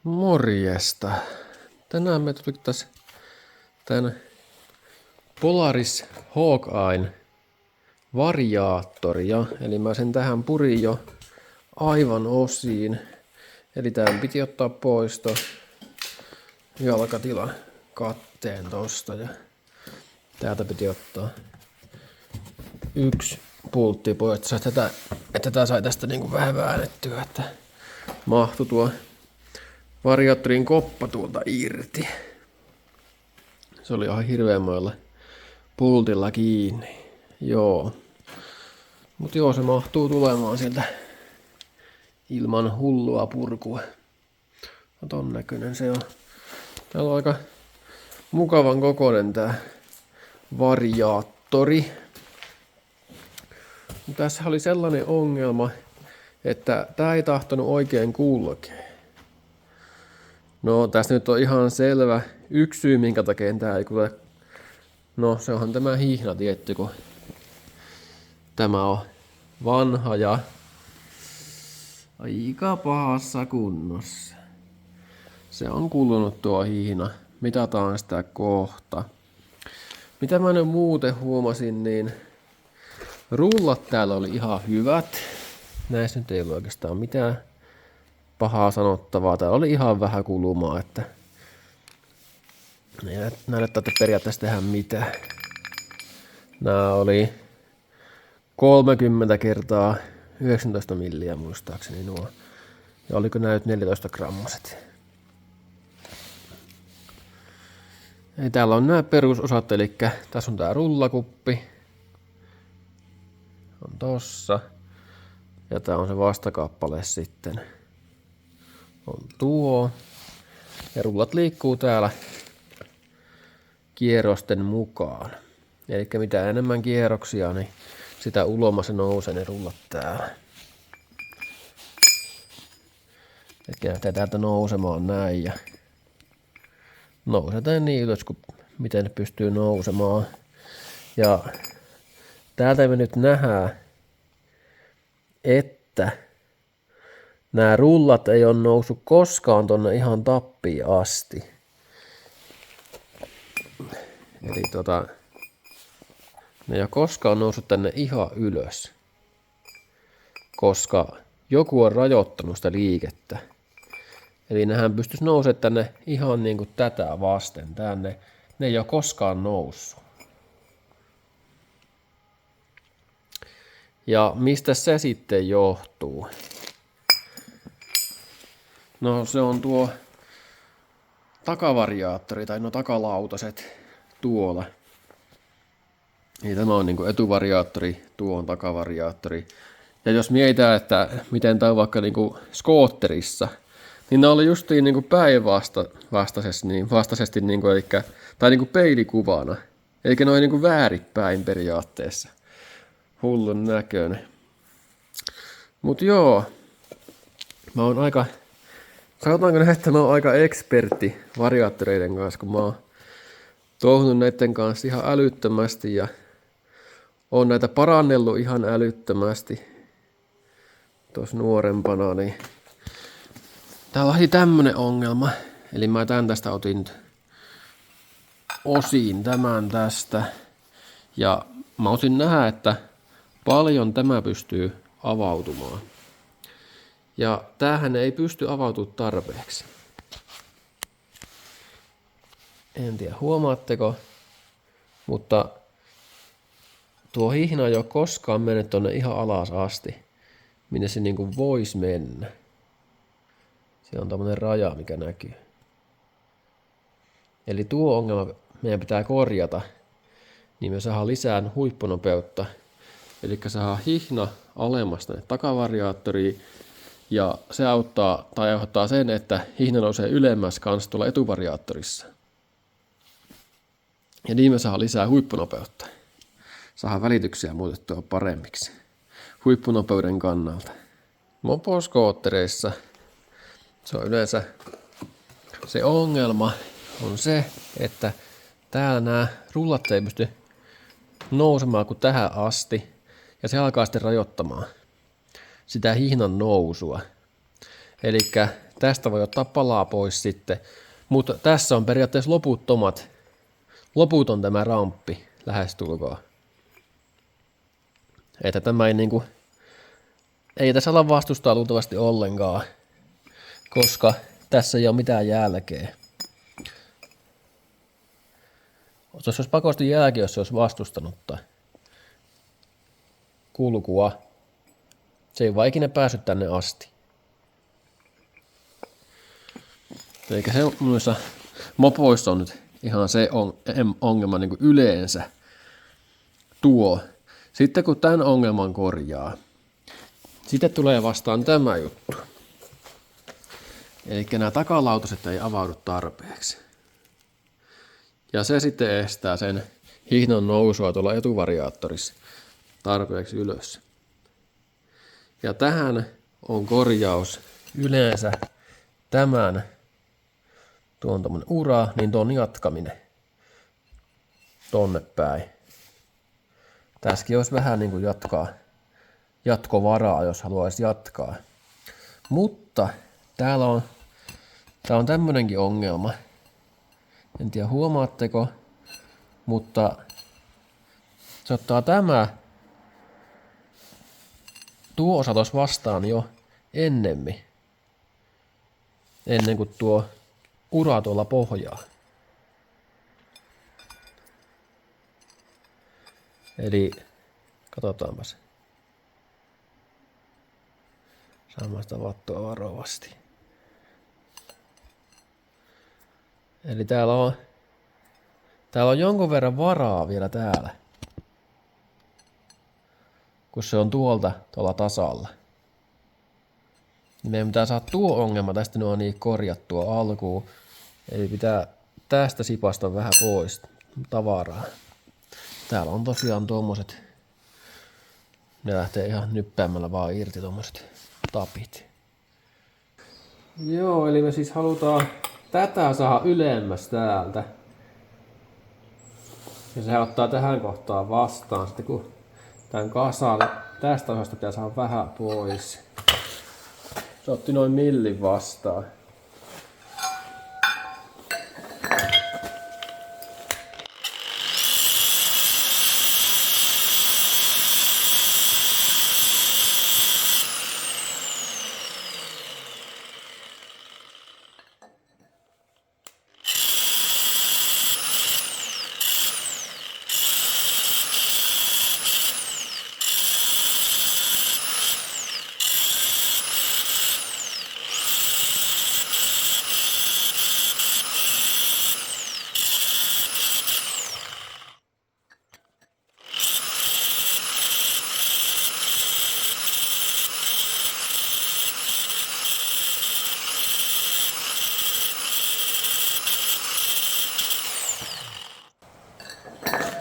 Morjesta. Tänään me tuli tässä tän Polaris Hawkeyen variaattoria. Eli mä sen tähän purin jo aivan osiin. Eli tää piti ottaa pois to jalkatilan katteen tosta. Ja täältä piti ottaa yksi pultti pois, että tää sai tästä niinku vähän väännettyä, että mahtui tuo variaattorin koppa tuolta irti. Se oli ihan hirveämällä pultilla kiinni. Joo. Mut joo, se mahtuu tulemaan sieltä ilman hullua purkua. No ton näköinen se on. Täällä on aika mukavan kokoinen tää variaattori. Tässä oli sellainen ongelma, että tää ei tahtonut oikein kulkea. No tästä nyt on ihan selvä yksi syy, minkä takia tää ei kuule. No se onhan tämä hihna tietty, kun tämä on vanha ja aika pahassa kunnossa. Se on kulunut tuo hihna. Mitataan sitä kohta. Mitä mä nyt muuten huomasin, niin rullat täällä oli ihan hyvät. Näissä nyt ei ollut oikeastaan mitään pahaa sanottavaa. Täällä oli ihan vähän kulumaa, että näille täytyy periaatteessa tehdä mitään. Nää oli 30 kertaa 19 milliä muistaakseni nuo. Ja oliko nää nyt 14 grammaset? Eli täällä on nämä perusosat, eli tässä on tää rullakuppi. On tossa. Ja tää on se vastakappale sitten. On tuo. Ja rullat liikkuu täällä kierrosten mukaan. Eli mitä enemmän kierroksia, niin sitä uloma se nousee ne rullat täällä. Eli lähtee täältä nousemaan näin ja nousetaan niin ylös kuin miten ne pystyy nousemaan. Ja täältä me nyt nähdään, että nämä rullat ei ole noussut koskaan tonne ihan tappiin asti. Eli ne ei ole koskaan noussut tänne ihan ylös, koska joku on rajoittanut sitä liikettä. Eli nehän pystyisi nousemaan tänne ihan niin kuin tätä vasten. Tänne ne ei ole koskaan noussut. Ja mistä se sitten johtuu? No se on tuo takavariaattori tai no takalautaset tuolla. Niin tämä on niinku etuvariaattori, tuo on takavariaattori. Ja jos mietitään, että miten tämä on vaikka niinku skootterissa, niin ne oli justiin niinku vastaisesti niinku, tai niinku peilikuvana. Eli ne oli niinku väärinpäin periaatteessa. Hullun näköinen. Mut joo, mä oon aika, sanotaanko näin, että mä oon aika ekspertti variaattoreiden kanssa, kun mä oon touhunut näiden kanssa ihan älyttömästi ja oon näitä parannellut ihan älyttömästi tuossa nuorempana, niin täällä oli tämmönen ongelma, eli mä tästä otin osiin tämän tästä ja mä otin nähdä, että paljon tämä pystyy avautumaan. Ja tämähän ei pysty avautumaan tarpeeksi. En tiedä huomaatteko, mutta tuo hihna ei ole koskaan mennyt tonne ihan alas asti, minne se niin kuin voisi mennä. Se on tämmöinen raja, mikä näkyy. Eli tuo ongelma meidän pitää korjata, niin me saadaan lisää huippunopeutta. Eli saadaan hihna alemmas tänne takavariaattoriin, ja se auttaa tai aiheuttaa sen, että hihna nousee ylemmäs kanssa tuolla etuvariaattorissa. Ja niin me saadaan lisää huippunopeutta. Saadaan välityksiä muutettua paremmiksi huippunopeuden kannalta. Moposkoottereissa se on yleensä se ongelma on se, että täällä nämä rullat ei pysty nousemaan kuin tähän asti. Ja se alkaa sitten rajoittamaan sitä hihnan nousua. Eli tästä voi ottaa palaa pois sitten. Mutta tässä on periaatteessa loputon tämä ramppi lähestulkoon. Että tämä ei niinku, ei tässä olla vastustaa luultavasti ollenkaan, koska tässä ei ole mitään jälkeä. Tuossa olisi pakosti jälkeä, jos se olisi vastustanut kulkua. Se ei vaan ikinä päässyt tänne asti. Eikä se noissa mopoissa on nyt ihan se ongelma niin kuin yleensä tuo. Sitten kun tämän ongelman korjaa, sitten tulee vastaan tämä juttu. Eli nämä takalautaset ei avaudu tarpeeksi. Ja se sitten estää sen hihnan nousua tuolla etuvariaattorissa tarpeeksi ylös. Ja tähän on korjaus yleensä tämän, tuon tommonen ura, niin tuon jatkaminen tonne päin. Tässäkin olisi vähän niin kuin jatkovaraa, jos haluaisi jatkaa. Mutta täällä on tämmönenkin ongelma. En tiedä huomaatteko, mutta se ottaa tuo osa tuossa vastaan jo ennen kuin tuo ura tuolla pohjaa. Eli katsotaanpas. Saamme sitä vattua varovasti. Eli täällä on jonkun verran varaa vielä täällä, kun se on tuolla tasalla. Meidän pitää saada tuo ongelma tästä niin korjattua alkuun. Eli pitää tästä sipasta vähän pois tavaraa. Täällä on tosiaan tuommoiset, ne lähtee ihan nyppäämällä vaan irti tuommoiset tapit. Joo, eli me siis halutaan tätä saada ylemmäs täältä. Ja se ottaa tähän kohtaan vastaan sitten kun tämän kasan tästä osasta pitää saada vähän pois. Se otti noin millin vastaan.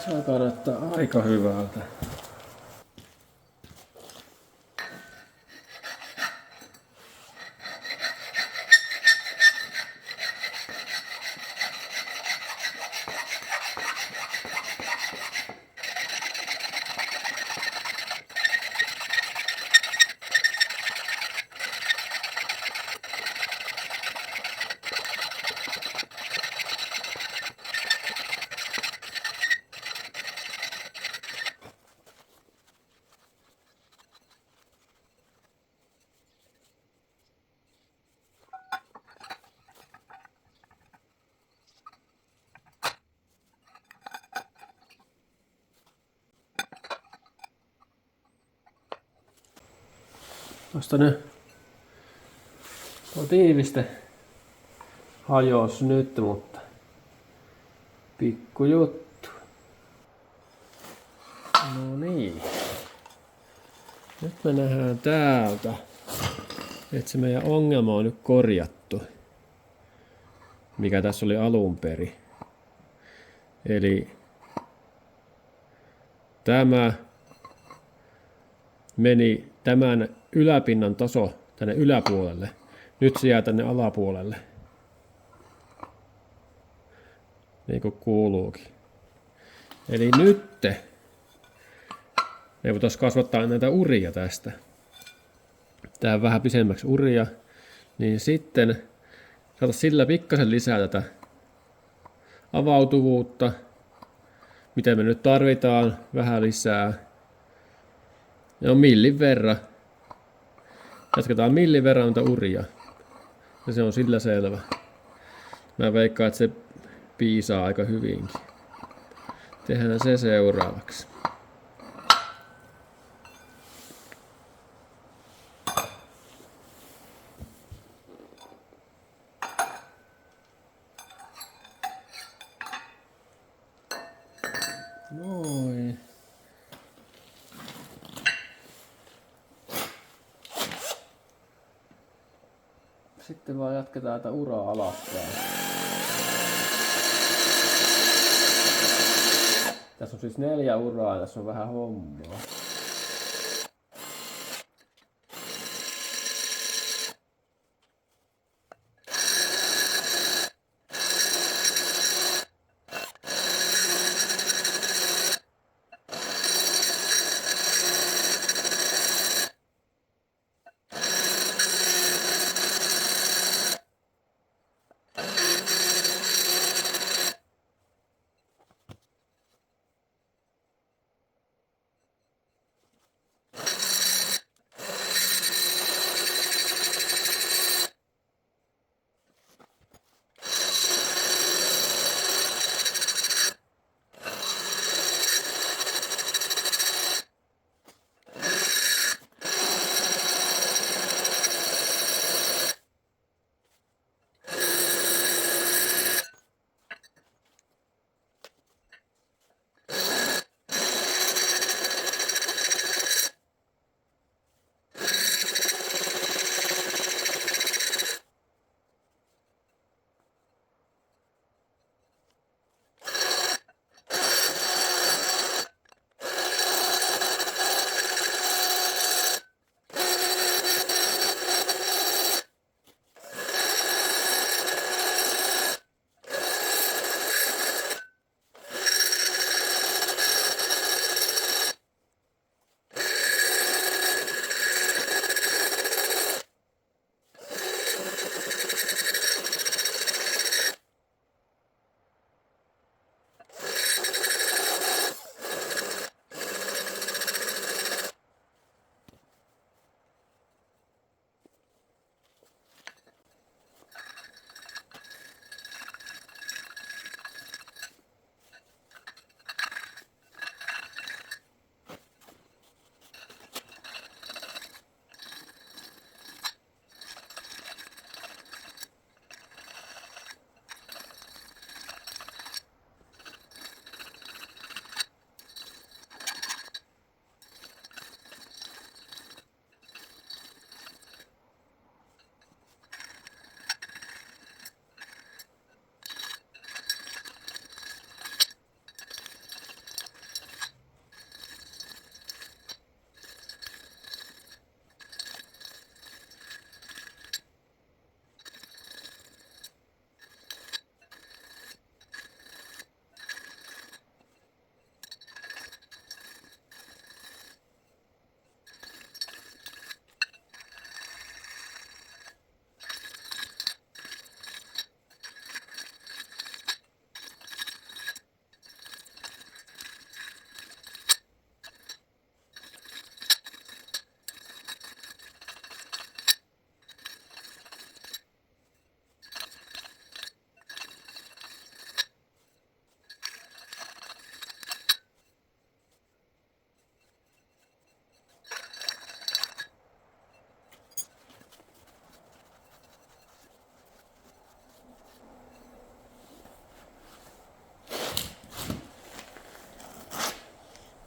Se alkaa näyttää aika hyvältä. Tuosta nyt tuo tiiviste hajosi nyt, mutta pikku juttu. No niin. Nyt me nähdään täältä, että se meidän ongelma on nyt korjattu, mikä tässä oli alun perin. Eli tämä meni tämän yläpinnan taso tänne yläpuolelle. Nyt se jää tänne alapuolelle. Niin kuin kuuluukin. Eli nyt me voitaisiin kasvattaa näitä uria tästä. Tää vähän pisemmäksi uria. Niin sitten saata sillä pikkasen lisää tätä avautuvuutta, mitä me nyt tarvitaan vähän lisää. Ja on millin verran. Jatketaan millin verran noita uria. Ja se on sillä selvä. Mä veikkaan, että se piisaa aika hyvinkin. Tehdään se seuraavaksi. Noin. Sitten vaan jatketaan tätä uraa alaspäin. Tässä on siis 4 uraa, tässä on vähän hommaa.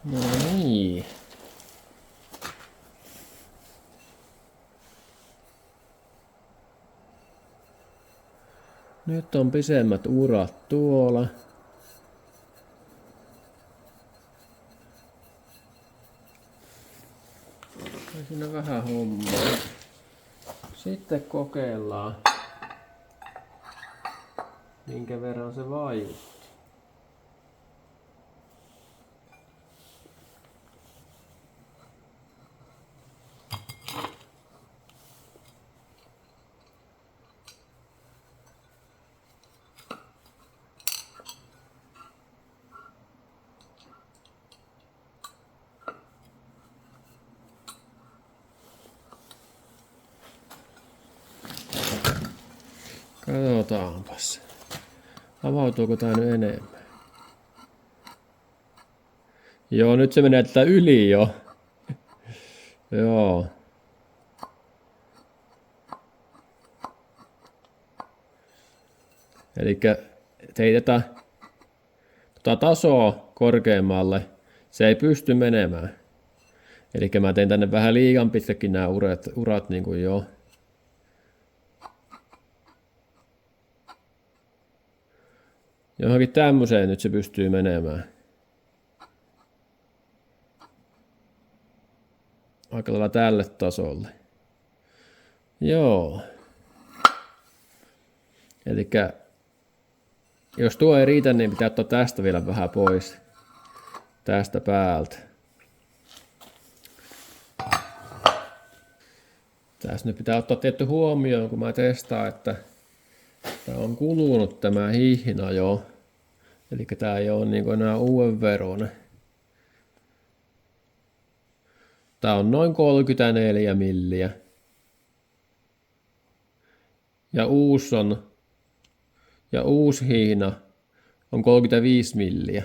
No niin. Nyt on pisemmät urat tuolla. Siinä on vähän hommaa. Sitten kokeillaan, minkä verran se vaikutti. Katsotaanpas. Avautuuko tää nyt enemmän? Joo, nyt se menee tätä yli jo. Joo. Elikkä heitetään tasoa korkeammalle. Se ei pysty menemään. Elikkä mä tein tänne vähän liian pitkäkin nämä urat niin kuin jo. Johonkin tämmöiseen nyt se pystyy menemään. Aika lailla tälle tasolle. Joo. Elikkä jos tuo ei riitä, niin pitää ottaa tästä vielä vähän pois. Tästä päältä. Tässä nyt pitää ottaa tietty huomioon, kun mä testaan, että tää on kulunut tämä hihna jo. Eli tää ei ole niin enää uuden veroinen. Tää on noin 34 milliä. Ja uusi hihna on 35 milliä.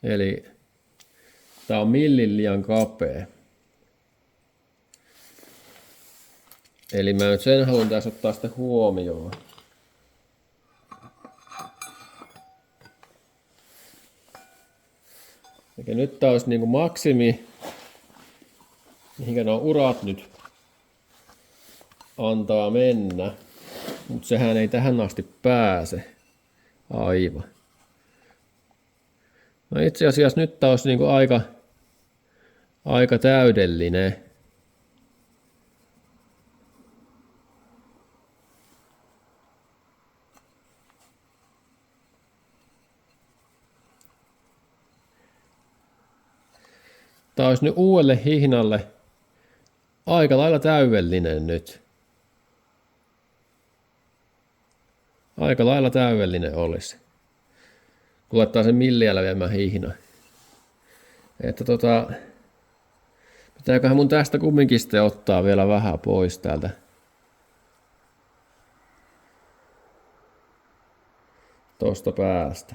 Eli tää on millin liian kapea. Eli mä nyt sen haluan tässä ottaa sitten huomioon. Eli nyt tää olisi niinku maksimi, mihinkä nuo urat nyt antaa mennä. Mutta sehän ei tähän asti pääse. Aivan. No itse asiassa nyt tää olisi niinku aika täydellinen. Tää olisi nyt uudelle hihnalle aika lailla täydellinen nyt. Aika lailla täydellinen olisi. Kun laittaa sen milliä leviämään hihna. Että pitääköhän mun tästä kumminkin sitten ottaa vielä vähän pois täältä. Tosta päästä.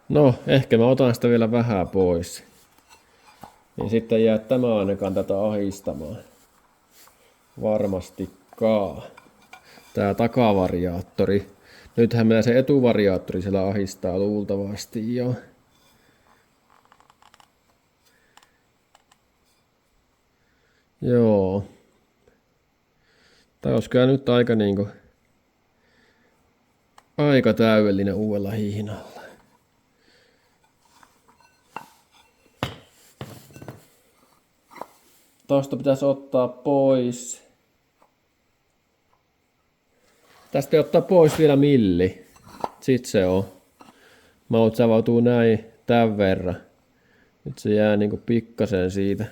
No, ehkä mä otan sitä vielä vähän pois. Niin sitten jää tämä ainakaan tätä ahistamaan. Varmastikaan. Tää takavariaattori. Nythän meillä se etuvariaattori siellä ahistaa luultavasti jo. Joo. Tää olisi kyllä nyt aika täydellinen uudella hihnalla. Tosta pitäisi ottaa pois. Tästä ottaa pois vielä milli. Sitten se on. Maut avautuu näin tämän verran. Nyt se jää niinku pikkasen siitä.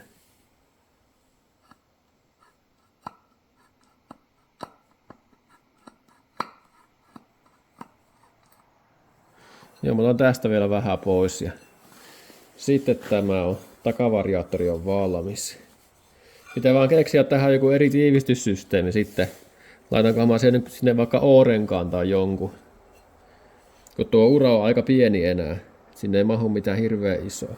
Joo, mä otan tästä vielä vähän pois. Ja sitten tämä on. Takavariaattori on valmis. Pitää vaan keksiä tähän joku eri tiivistyssysteemi sitten. Laitankohan mä sen sinne vaikka Orenkaan tai jonkun. Kun tuo ura on aika pieni enää. Sinne ei mahu mitään hirveän isoa.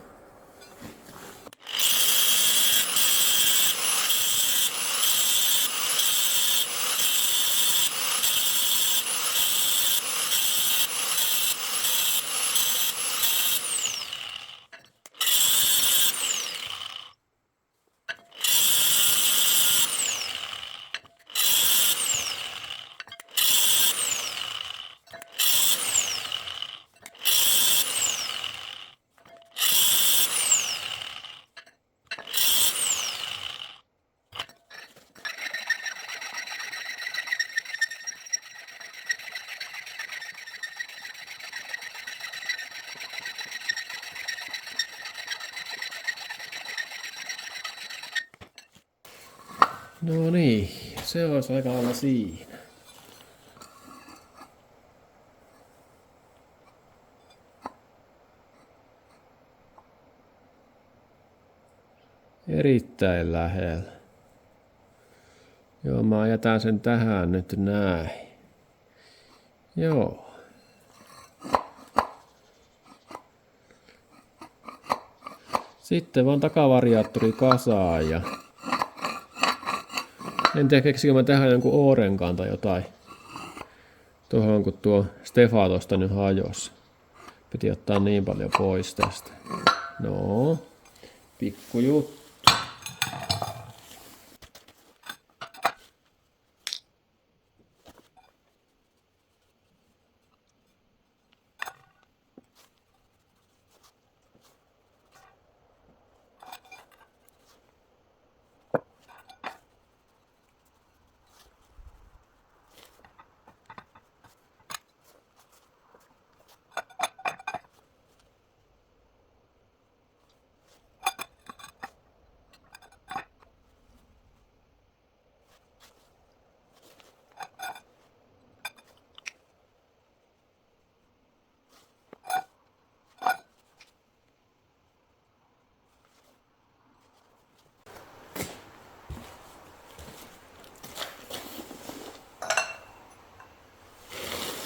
No niin, se olisi aika lailla siinä. erittäin lähellä. Joo, mä jätän sen tähän nyt näin. Joo. Sitten vaan takavariaattori kasaan ja en tiedä keksikö mä tehdä jonkun Oorenkaan tai jotain. Tuohon kun tuo Stefa tosta nyt hajosi. Piti ottaa niin paljon pois tästä. No, pikku juttu.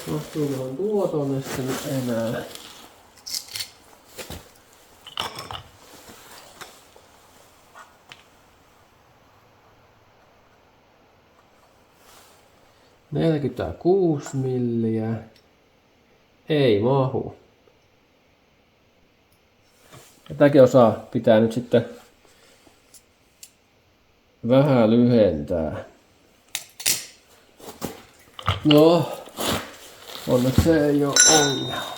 Mahtuukohan tuo tonne sitten nyt enää? ...46 milliä. Ei mahu. Tätäkin osaa pitää nyt sitten vähän lyhentää. No, onneksi se ei oo ongelma.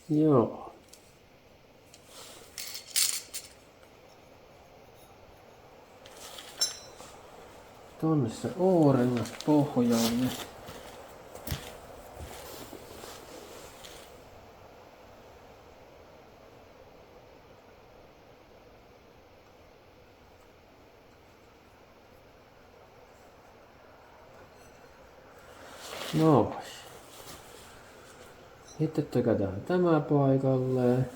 Joo. Tonne se oorengas pohjalle. No. Sitten tökätään tämä paikalleen.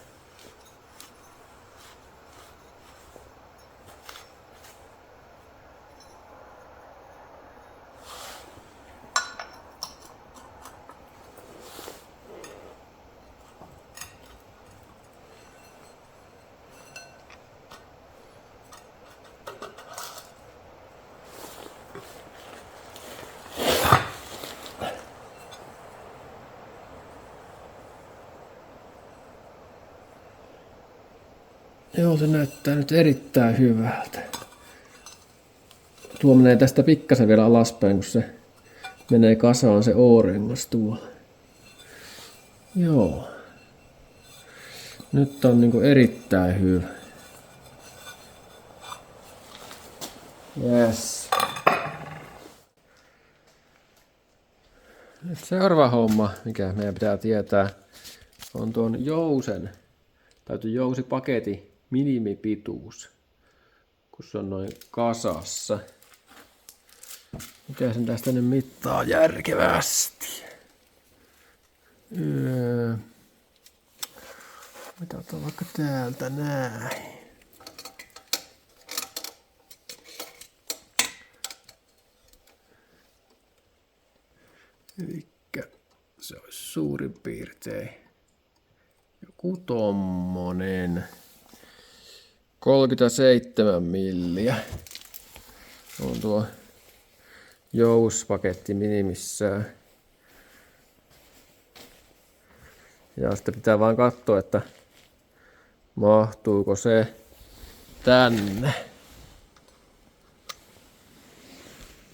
Joo, se näyttää nyt erittäin hyvältä. Tuo menee tästä pikkasen vielä alaspäin, kun se menee kasaan se O-rengas tuolla. Joo. Nyt on niinku erittäin hyvä. Yes. Nyt seuraava homma, mikä meidän pitää tietää, on tuon jousen, täytyy jousipaketin minimipituus, kun se on noin kasassa. Mikä sen tästä nyt mittaa järkevästi? Mitataan vaikka täältä näin. Elikkä se olisi suurin piirtein. Joku tommonen. 37 milliä. On tuo jouspaketti minimissään. Ja sitten pitää vaan katsoa, että mahtuuko se tänne.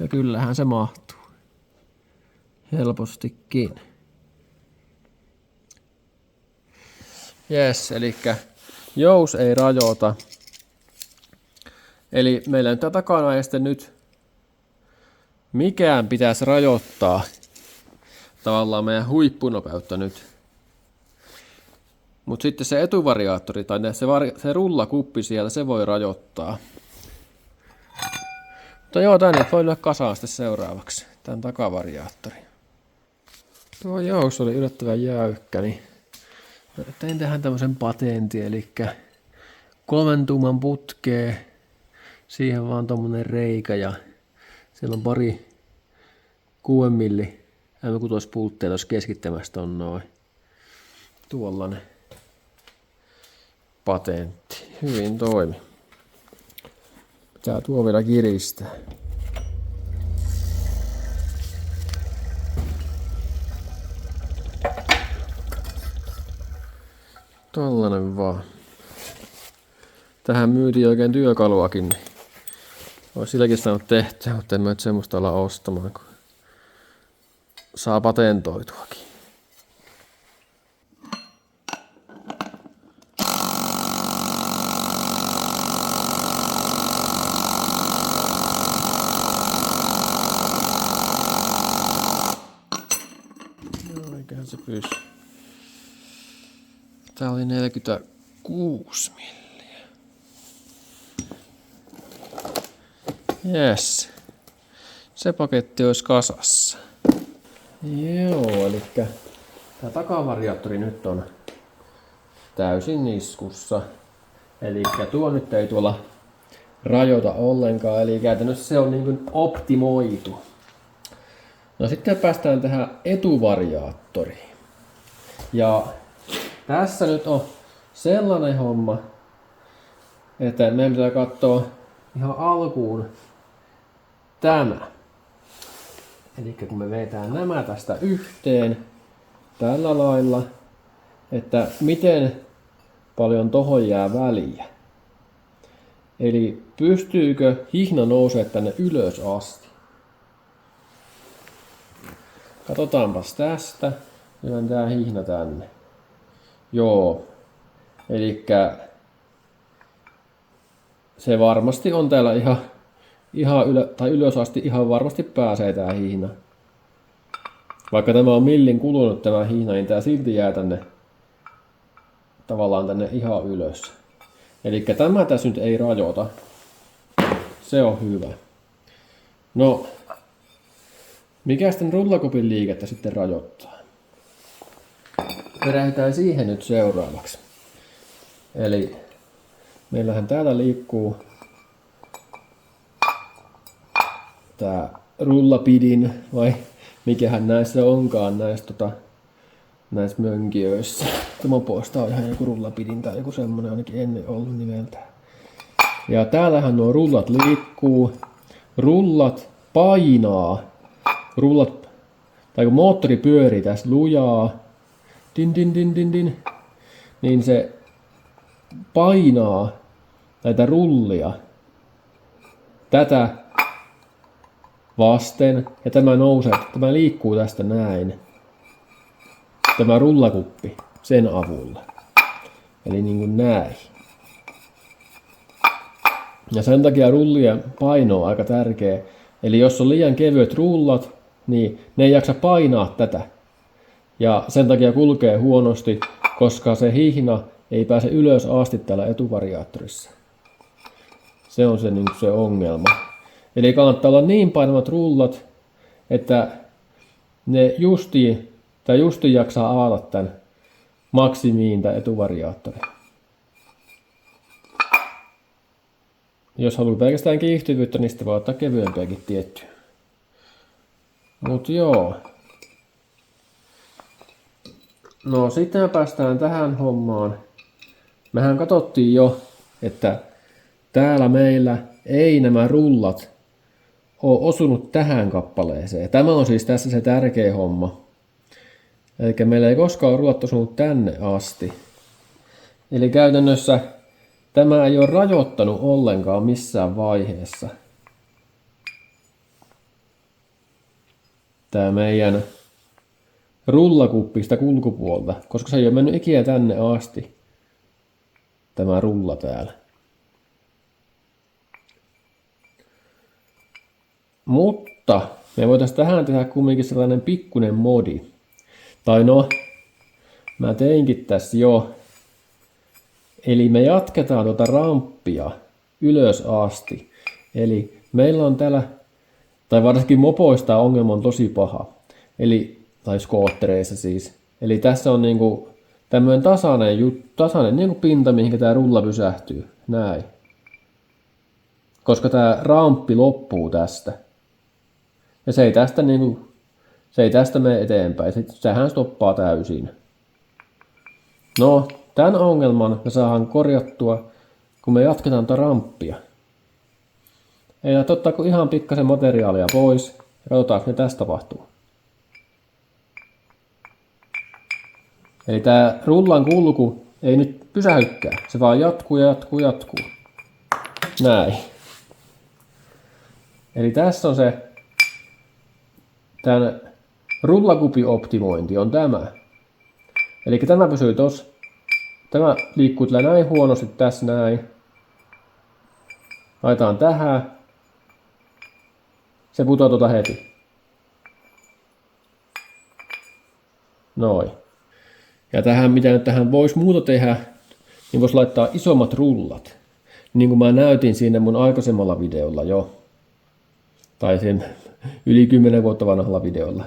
Ja kyllähän se mahtuu. Helpostikin. Jes, eli jous ei rajoita. Eli meillä nyt takana ei sitten nyt mikään pitäisi rajoittaa tavallaan meidän huippunopeutta nyt. Mutta sitten se etuvariaattori tai se rullakuppi siellä, se voi rajoittaa. Mutta joo, tänne voi lyödä kasaan sitten seuraavaksi, tämän takavariaattori. Tuo jous oli yllättävän jäykkä, niin tein tähän tämmöisen patentin, eli 3 tuuman putkee, siihen vaan tommonen reikä ja siellä on pari 6 milli M6-pultteja tuossa keskittämästä on noin. Tuollainen patentti. Hyvin toimi. Pitää tuo vielä kiristää. Tollanen vaan. Tähän myytiin oikein työkaluakin. Olisi silläkin saanut tehtyä, mutta en mä nyt semmoista olla ostamaan, kun saa patentoituakin. No, eiköhän se pysy. Tää oli 46 milliä. Jes. Se paketti olisi kasassa. Joo, eli tämä takavariaattori nyt on täysin niskussa. Eli tuo nyt ei tuolla rajoita ollenkaan, eli käytännössä se on niin kuin optimoitu. No sitten päästään tähän etuvariaattoriin. Ja tässä nyt on sellainen homma, että meidän pitää katsoa ihan alkuun tämä. Eli kun me vetään nämä tästä yhteen tällä lailla, että miten paljon tohon jää väliä. Eli pystyykö hihna nousemaan tänne ylös asti. Katsotaanpas tästä. Lyön tää hihna tänne. Joo. Elikkä se varmasti on täällä ihan ylös asti ihan varmasti pääsee tää hihna. Vaikka tämä on millin kulunut tämä hihna, niin tää silti jää tänne tavallaan tänne ihan ylös. Elikkä tämä tässä nyt ei rajoita. Se on hyvä. No, mikä sitten rullakopin liikettä sitten rajoittaa? Perehdytään siihen nyt seuraavaksi. Eli meillähän täällä liikkuu tää rullapidin, vai mikähän näissä onkaan näissä mönkijöissä. Tämä poista on ihan joku rullapidin tai joku semmonen ainakin ennen ollut nimeltään. Ja täällähän nuo rullat liikkuu. Rullat painaa. Tai kun moottori pyörii tässä lujaa, din, niin se painaa näitä rullia tätä vasten ja tämä liikkuu tästä näin. Tämä rullakuppi sen avulla. Eli niin kuin näin. Ja sen takia rullien paino on aika tärkeä. Eli jos on liian kevyet rullat, niin ne ei jaksa painaa tätä. Ja sen takia kulkee huonosti, koska se hihna ei pääse ylös asti täällä etuvariaattorissa. Se on se ongelma. Eli kannattaa olla niin painavat rullat, että ne justiin jaksaa avata tämän maksimiin tämän etuvariaattorin. Jos haluaa pelkästään kiihtyvyyttä, niin sitten voi ottaa kevyempiäkin tiettyä. Mut joo. No sitten me päästään tähän hommaan. Mehän katsottiin jo, että täällä meillä ei nämä rullat ole osunut tähän kappaleeseen. Tämä on siis tässä se tärkeä homma. Eli meillä ei koskaan ole rullat osunut tänne asti. Eli käytännössä tämä ei ole rajoittanut ollenkaan missään vaiheessa. Tämä meidän rullakuppi sitä kulkupuolta, koska se ei ole mennyt ikinä tänne asti. Tämä rulla täällä. Mutta me voitaisiin tähän tehdä kumminkin sellainen pikkuinen modi. Tai no, mä teinkin tässä jo. Eli me jatketaan tuota ramppia ylös asti. Eli meillä on täällä, tai varsinkin mopoista ongelma on tosi paha. Eli, tai skoottereissa siis. Eli tässä on niinku tämmöinen tasainen niinku pinta, mihin tämä rulla pysähtyy. Näin. Koska tämä ramppi loppuu tästä. Ja se ei tästä mene eteenpäin. Sehän stoppaa täysin. No, tämän ongelman me saadaan korjattua, kun me jatketaan tätä ramppia. Eli ottaako ihan pikkasen materiaalia pois ja katsotaan, mitä tässä tapahtuu. Eli tämä rullan kulku ei nyt pysähykään. Se vaan jatkuu. Näin. Eli tässä on se tämän rullakupin optimointi on tämä. Eli tämä pysyy tossa. Tämä liikkuu tällä näin huonosti tässä näin. Laitetaan tähän. Se putoaa tuota heti. Noin. Ja tähän, mitä nyt tähän voisi muuta tehdä, niin voisi laittaa isommat rullat. Niin kuin mä näytin siinä mun aikaisemmalla videolla jo. Tai sen yli 10 vuotta vanhalla videolla.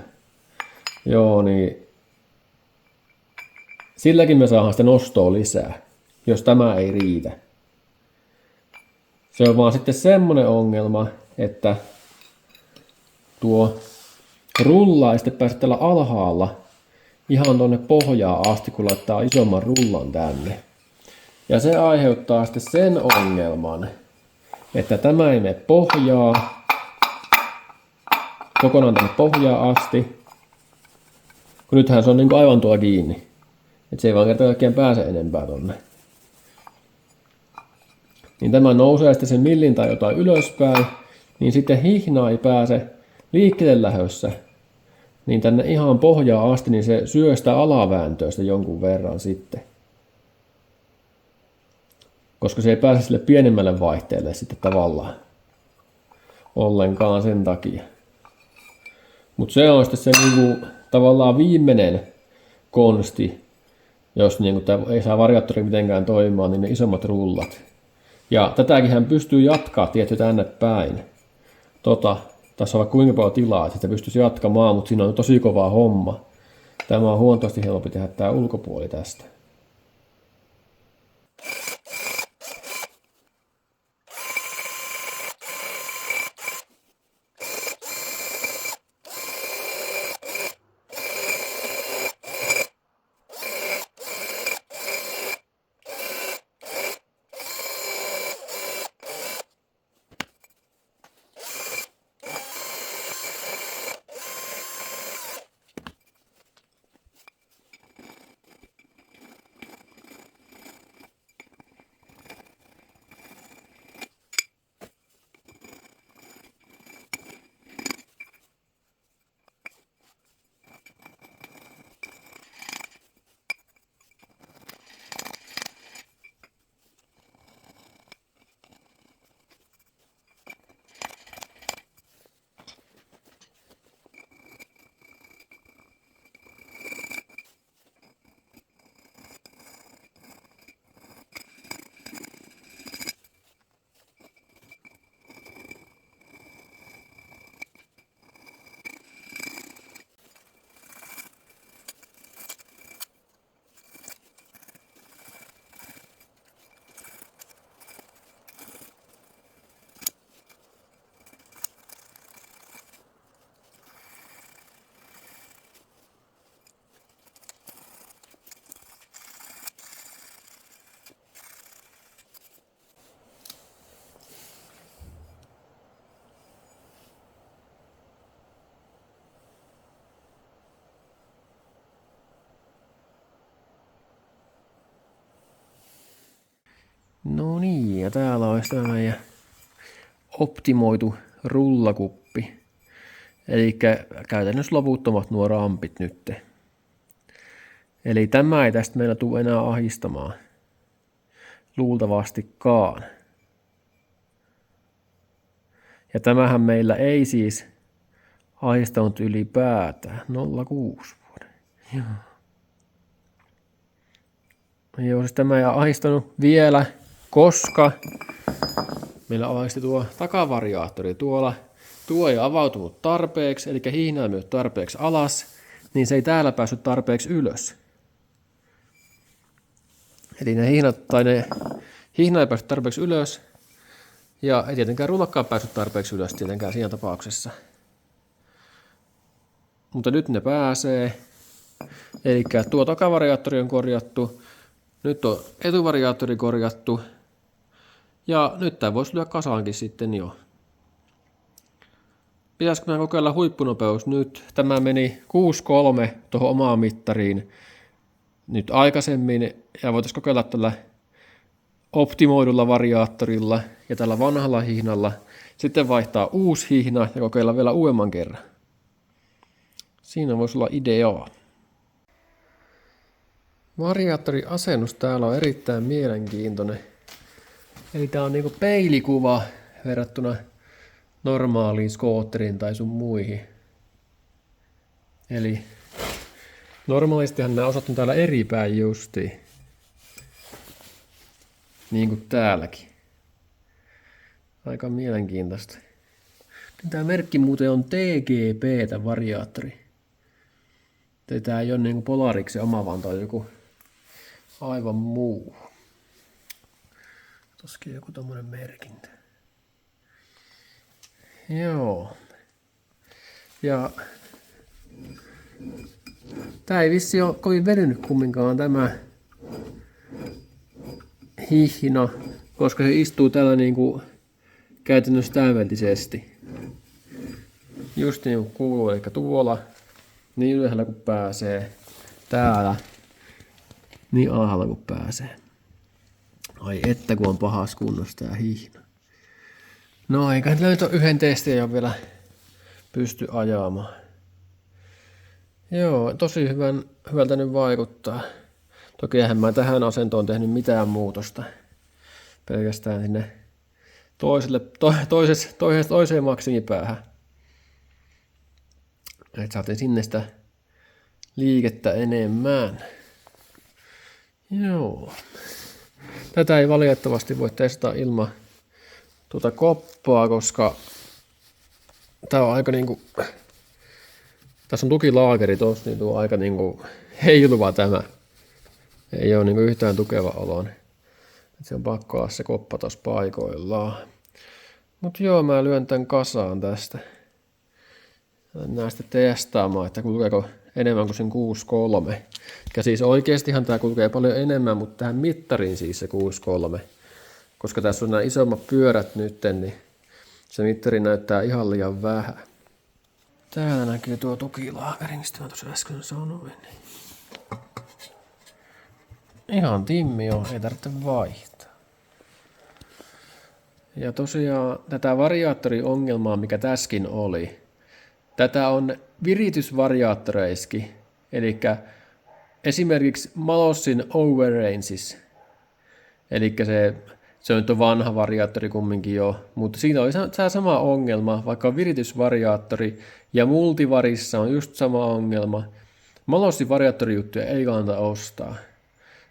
Joo, niin silläkin me saadaan sitä nostoa lisää, jos tämä ei riitä. Se on vaan sitten semmonen ongelma, että tuo rulla ei sitten pääse tällä alhaalla ihan tuonne pohjaan asti, kun laittaa isomman rullan tänne. Ja se aiheuttaa sitten sen ongelman, että tämä ei mene pohjaa, kokonaan tänne pohjaan asti, kun nythän se on niin kuin aivan tuolla kiinni. Että se ei vaan kerta kaikkiaan pääse enempää tonne. Niin tämä nousee sitten sen millin tai jotain ylöspäin, niin sitten hihna ei pääse liikkeelle lähdössä. Niin tänne ihan pohjaan asti, niin se syö sitä alavääntöä sitä jonkun verran sitten. Koska se ei pääse sille pienemmälle vaihteelle sitten tavallaan. Ollenkaan sen takia. Mutta se on sitten se niinku, tavallaan viimeinen konsti, jos niinku ei saa variaattori mitenkään toimimaan, niin ne isommat rullat. Ja tätäkin hän pystyy jatkaa tietty tänne päin. Tässä on vaikka kuinka paljon tilaa, että sitä pystyisi jatkamaan, mutta siinä on tosi kova homma. Tämä on huomattavasti helpompi tehdä tämä ulkopuoli tästä. No niin, ja täällä olisi tämä meidän optimoitu rullakuppi. Eli käytännössä loputtomat nuo rampit nyt. Eli tämä ei tästä meillä tule enää ahdistamaan. Luultavastikaan. Ja tämähän meillä ei siis ahdistanut ylipäätään. 0,6 vuoden. Joo, siis tämä ei ahdistanut vielä, koska meillä ahdisti tuo takavariaattori tuolla. Tuo ei avautunut tarpeeksi, eli hihna ei mennyt tarpeeksi alas, niin se ei täällä päässyt tarpeeksi ylös. Eli ne hihna ei päässyt tarpeeksi ylös, ja ei tietenkään rullakkaan päässyt tarpeeksi ylös tietenkään siinä tapauksessa. Mutta nyt ne pääsee. Eli tuo takavariaattori on korjattu, nyt on etuvariaattori korjattu, ja nyt tämä voisi lyödä kasaankin sitten jo. Pitäisikö mä kokeilla huippunopeus nyt? Tämä meni 6.3 tuohon omaan mittariin nyt aikaisemmin, ja voitaisiin kokeilla tällä optimoidulla variaattorilla ja tällä vanhalla hihnalla. Sitten vaihtaa uusi hihna ja kokeilla vielä uudemman kerran. Siinä voisi olla ideaa. Variaattoriasennus täällä on erittäin mielenkiintoinen. Eli tää on niinku peilikuva verrattuna normaaliin skootteriin tai sun muihin. Eli normaalistihan nämä osat on täällä eri päin justiin. Niin kuin täälläkin. Aika mielenkiintoista. Tämä merkki muuten on TGP, tämä variaattori. Tämä ei ole niin kuin Polariksen oma, vaan tämä on joku aivan muu. Toskin joku tommonen merkintä. Joo. Ja tää ei vissi ole kovin venynyt kumminkaan tämä hihna, koska se istuu täällä niinku käytännössä täydellisesti. Just niin kuin kuuluu, eli tuolla niin ylhäällä kuin pääsee, täällä niin alhaalla kuin pääsee. Ai että kun on pahassa kunnossa tää hihna. No eikä nyt ole yhden testin ja vielä pysty ajamaan. Joo, tosi hyvältä nyt vaikuttaa. Toki eihän mä tähän asentoon tehnyt mitään muutosta. Pelkästään sinne toiseen maksimipäähän. Et saatiin sinne sitä liikettä enemmän. Joo. Tätä ei valitettavasti voi testata ilman tuota koppaa, koska tää on aika niinku, tässä on tukilaakeri tossa, niin tuo aika niinku heiluva tämä. Ei ole niinku yhtään tukeva oloinen. Se on pakko olla se koppa tossa paikoillaan. Mut joo, mä lyön tän kasaan tästä. Mennään sitten testaamaan, että kulkeeko enemmän kuin sen 6.3. Ja siis oikeastihan tää kulkee paljon enemmän, mutta tähän mittariin siis se 6.3. Koska tässä on nämä isommat pyörät nyt, niin se mittari näyttää ihan liian vähän. Täällä näkyy tuo tukilaakeri, mistä mä tuossa äsken sanoin. Ihan timmi on, ei tarvitse vaihtaa. Ja tosiaan tätä variaattoriongelmaa, mikä täskin oli, tätä on viritysvariaattoreissakin, eli esimerkiksi Malossin Overranges, eli se on nyt vanha variaattori kumminkin jo, mutta siinä oli tämä sama ongelma, vaikka on viritysvariaattori ja multivarissa on just sama ongelma. Malossin variaattorijuttuja ei kannata ostaa.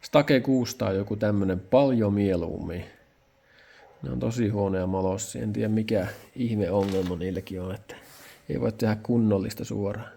Stake 6 on joku tämmönen paljon mieluummin. Ne on tosi huonoja Malossia, en tiedä mikä ihme ongelma niilläkin on, että ei voi tehdä kunnollista suoraan.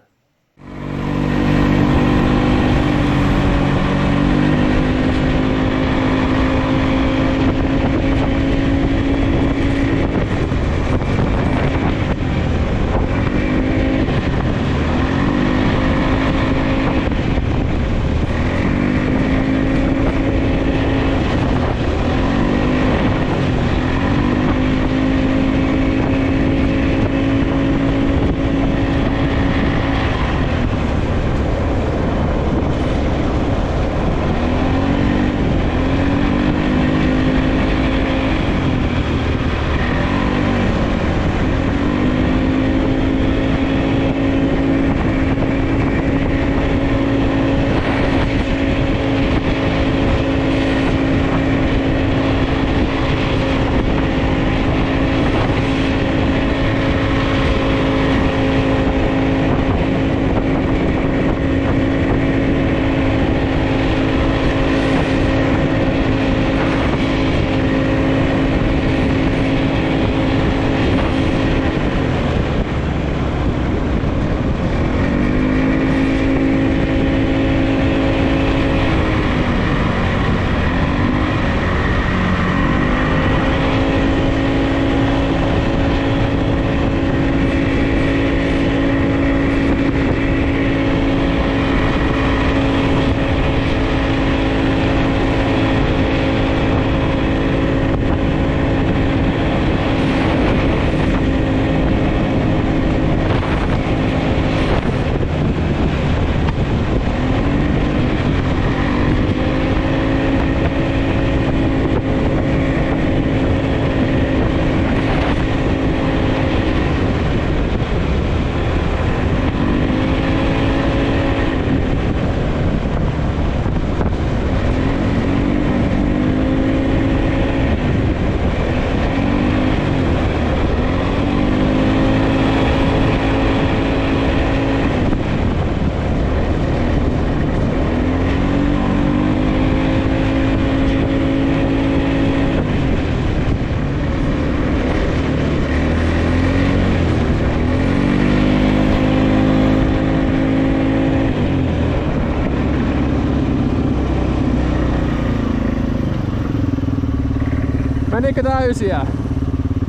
Menikö täysiä?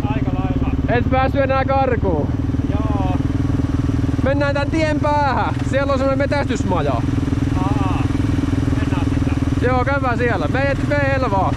Aika lailla. Et päässyt enää karkuun. Joo. Mennään tän tien päähän. Siellä on semmonen metästysmaja. Mennään sitä. Joo, käydään siellä. Me helvaa.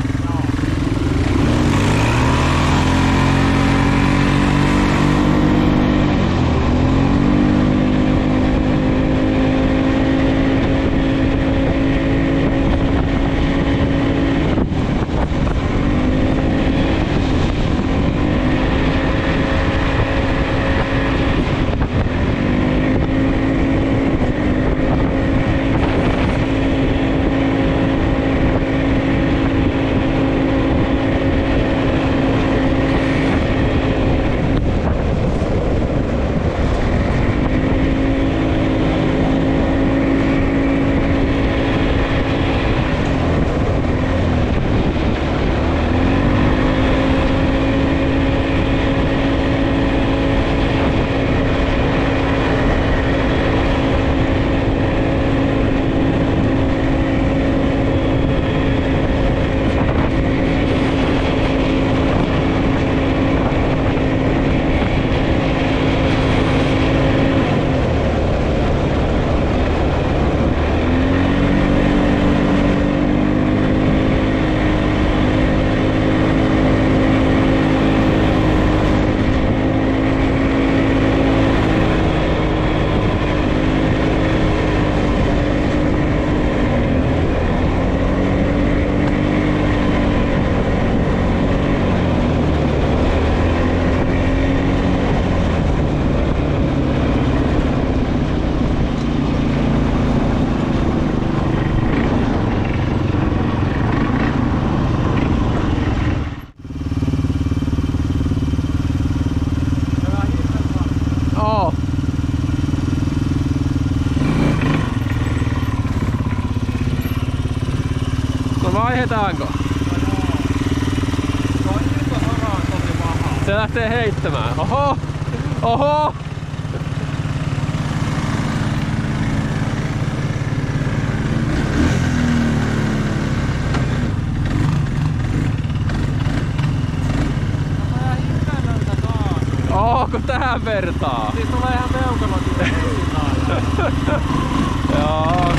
Vaihdetaanko? Se lähtee heittämään. Oho! Oho! Oho, tähän vertaa? Siis tulee ihan peukalokin. Joo.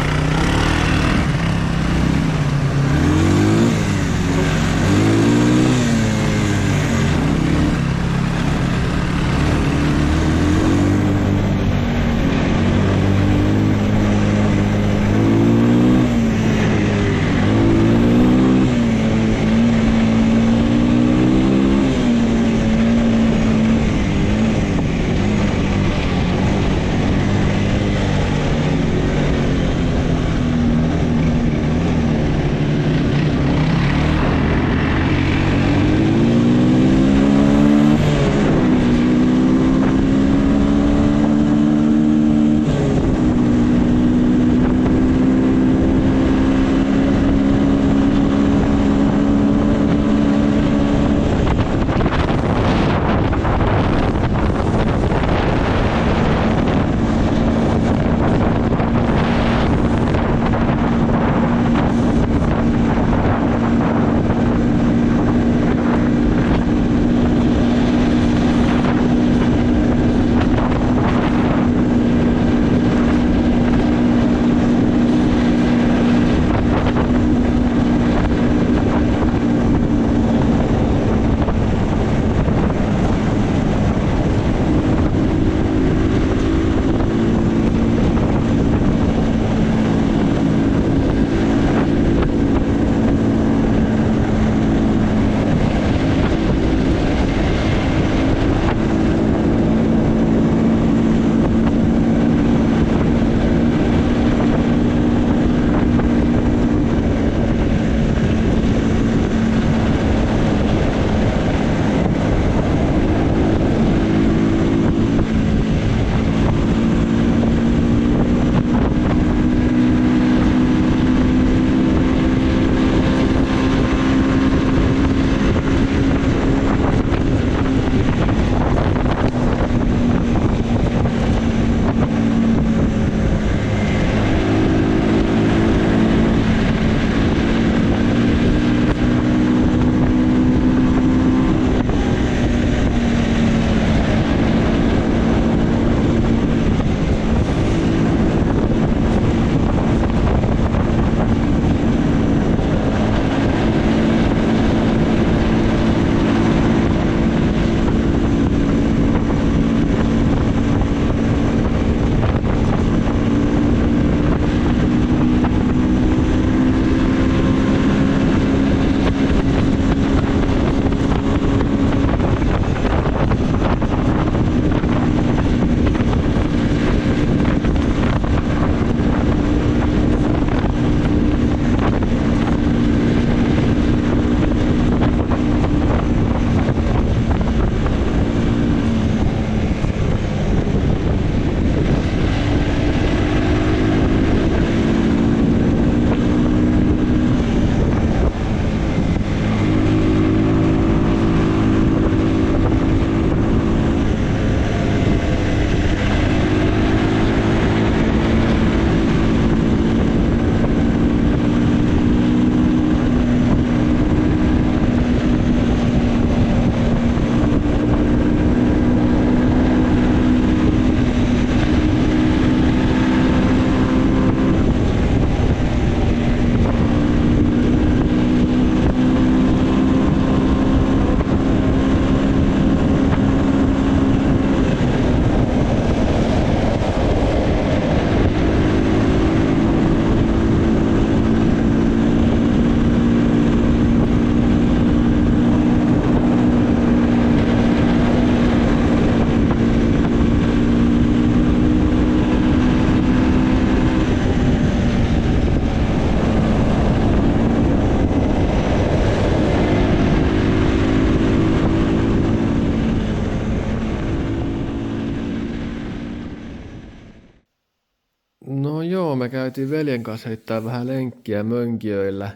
käytiin veljen kanssa heittää vähän lenkkiä Mönkijöillä.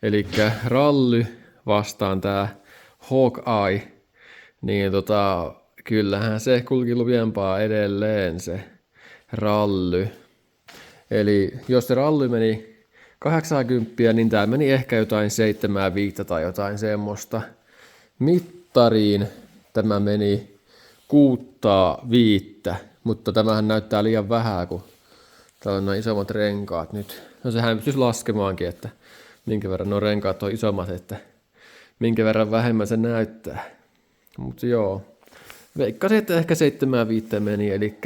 Elikkä rally vastaan tää Hawkeye. Niin kyllähän se kulki lujempaa edelleen se rally. Eli jos se rally meni 80, niin tää meni ehkä jotain 7,5 tai jotain semmoista. Mittariin tämä meni 6,5, mutta tämähän näyttää liian vähän, kun täällä on nämä isommat renkaat nyt. No sehän pystyisi laskemaankin, että minkä verran nuo renkaat on isommat, että minkä verran vähemmän se näyttää. Mutta joo, veikkasin, että ehkä 7,5 meni, eli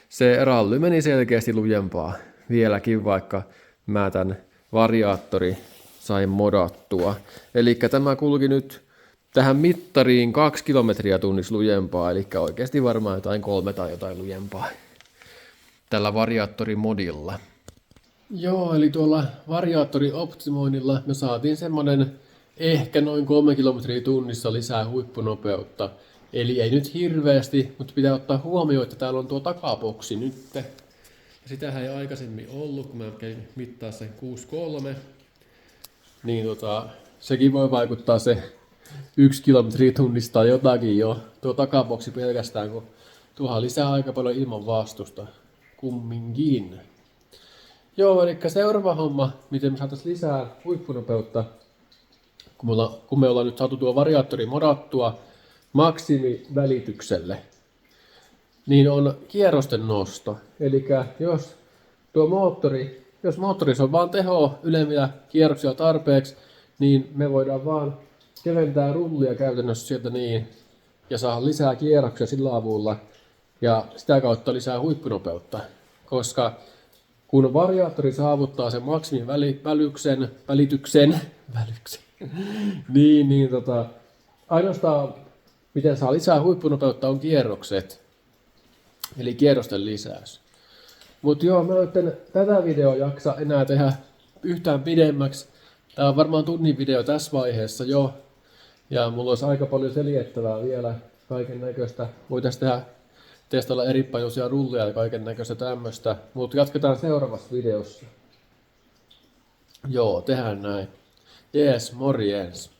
se ralli meni selkeästi lujempaa vieläkin, vaikka mä tän variaattori sain modattua. Eli tämä kulki nyt tähän mittariin 2 kilometriä tunnissa lujempaa, eli oikeasti varmaan jotain 3 tai jotain lujempaa tällä variaattorimodilla. Joo, eli tuolla variaattorioptimoinnilla me saatiin semmonen ehkä noin 3 kilometriä tunnissa lisää huippunopeutta. Eli ei nyt hirveästi, mutta pitää ottaa huomioon, että täällä on tuo takaboksi nyt. Ja sitähän ei aikaisemmin ollut, kun mä kävin mittaa sen 6,3. Niin sekin voi vaikuttaa se 1 kilometri tunnista tai jotakin jo. Tuo takaboksi pelkästään, kun tuohan lisää aika paljon ilman vastusta. Kumminkin. Joo, eli seuraava homma, miten me saataisiin lisää huippunopeutta, kun me ollaan nyt saatu tuo variaattori modattua maksimivälitykselle, niin on kierrosten nosto. Eli jos moottorissa on vaan tehoa ylemmillä kierroksia tarpeeksi, niin me voidaan vaan keventää rullia käytännössä sieltä niin ja saada lisää kierroksia sillä avulla ja sitä kautta lisää huippunopeutta, koska kun variaattori saavuttaa sen maksimin välityksen, niin ainoastaan miten saa lisää huippunopeutta on kierrokset, eli kierrosten lisäys. Mutta joo, mä en tätä videoa jaksa enää tehdä yhtään pidemmäksi. Tää on varmaan tunnin video tässä vaiheessa jo, ja mulla olisi aika paljon selitettävää vielä kaiken näköistä. Voitaisiin testailla eri painoisia rullia ja kaiken näköistä tämmöistä, mutta jatketaan seuraavassa videossa. Joo, tehdään näin. Jees, morjens.